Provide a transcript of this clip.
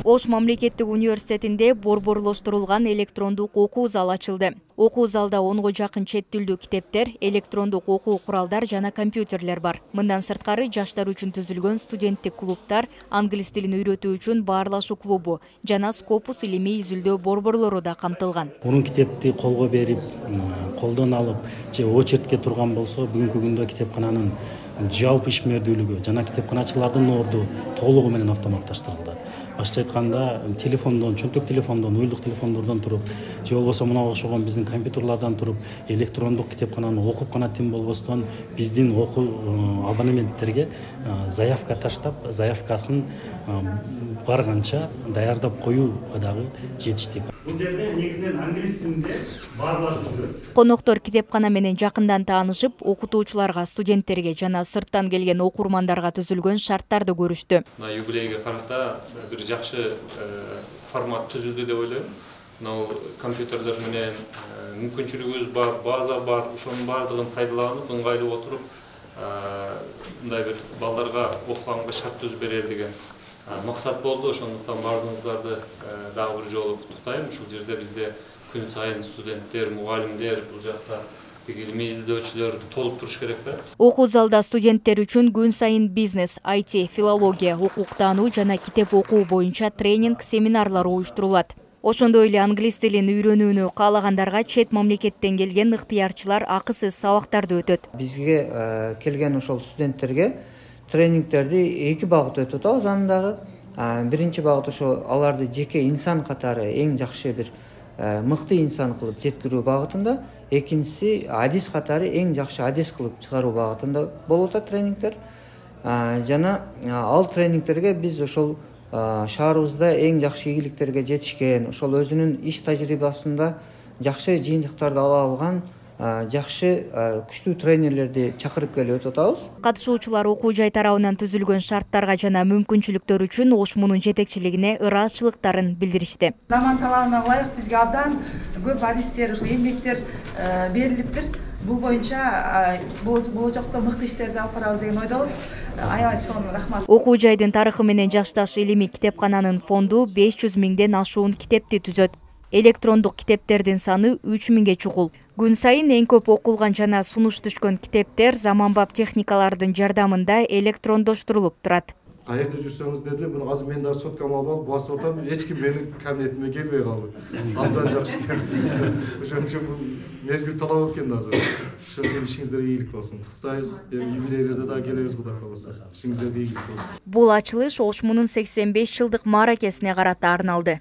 Ош мамлекеттик университетинде борборлоштурулган электрондук окуу залы ачылды. Окуу залда 10го жакын чет тилдүү китептер, электрондук окуу куралдар жана компьютерлер бар. Мындан сырткары жаштар үчүн түзүлгөн студенттик клубтар, англис тилин үйрөтүү үчүн баарлашуу клубу жана Scopus илимий изилдөө борборлору да камтылган. Мунун китепти колго берип, колдон алып, же очередке турган болсо, бүгүнкү күндө китепкананын жалпы ишмердүүлүгү жана китепканачылардын орду толугу менен автоматташтырылды. Башкача айтканда, телефондон, чөнтөк телефондон, уюлдук телефондордон туруп, же болбосо мына окшогон биздин компьютерлардан туруп, электрондук китепкананы окуп гана тим болбостон, биздин окуу абонементтерге заявка таштап, заявкасын барганча даярдап коюу дагы жетиштик. Бул жерде негизинен англис тилинде баарлашуу жүрөт. Коноктор китепкана менен жакындан таанышып, окутуучуларга, студенттерге жана сырттан келген окурмандарга түзүлгөн шарттарды көрүштү. Мына юбилейге карата бир жакшы формат түзүлдү деп ойлойм. Мына компьютерлер менен мүмкүнчүлүгүбүз бар, база бар, ошонун баардыгын пайдаланып, ыңгайлуу отуруп, мындай бир балдарга окуганга шарт түзүп берели деген максат болду. Ошондуктан баардыгыңыздарды дагы бир жолу куттуктайм. Ушул жерде бизде күн сайын студенттер, мугалимдер, бул жакта илимий изилдөөчүлөр толуп туруш керек да. Окуу залда студенттер үчүн күн сайын бизнес, IT, филология, укуктануу жана китеп окуу боюнча тренинг, семинарлар уюштурулат. Ошондой эле англис тилин үйрөнүүнү каалагандарга чет мамлекеттен келген ыктыярчылар акысыз сабактарды өтөт. Бизге келген ошол студенттерге тренингтерди эки багыт өтүп атабыз андагы. Биринчи багыт ошо аларды жеке инсан катары эң жакшы бир мыкты инсан кылып жеткирүү багытында, экинчиси адис катары эң жакшы адис кылып чыгаруу багытында болуп атат тренингтер. Жана ал тренингтерге биз ошол шаарыбызда эң жакшы ийгиликтерге жетишкен, ошол өзүнүн иш тажрыйбасында жакшы жыйынтыктарды ала алган жакшы күчтүү тренерлерди чакырып келип өтүп атабыз. Катышуучулар окуу жай тарабынан түзүлгөн шарттарга жана мүмкүнчүлүктөр үчүн ОШМУнун жетекчилигине ыраазычылыктарын билдиришти. Заман талабына ылайык бизге абдан көп адистер, ушул эмгектер берилиптир. Бул боюнча болочокто мыкты иштерди алып барабыз деген ойдобуз. Аябай сонун рахмат. Окуу жайдын тарыхы менен жашташ илимий китепкананын фонду 500 миңден ашуун китепти түзөт. Электрондук китептердин саны 3000ге чукул. Күн сайын эң көп окулган жана сунуш түшкөн китептер заманбап техникалардын жардамында электрондоштурулуп турат. Каерде жүрсөңүз деле, муну азыр мен дагы соткамы алып басып атам, эч ким менин кабинетиме келбей калды. Абдан жакшы. Ошон үчүн бул мезгил талап экен азыр. Ошол үчүн ишиңиздерге ийгилик болсун. Куттуктайбыз. Юбилейлерде дагы келебиз, Кудай кааласа. Ишиңиздерге ийгилик болсун. Бул ачылыш ОШМУнун 85 жылдык мааракесине карата арналды.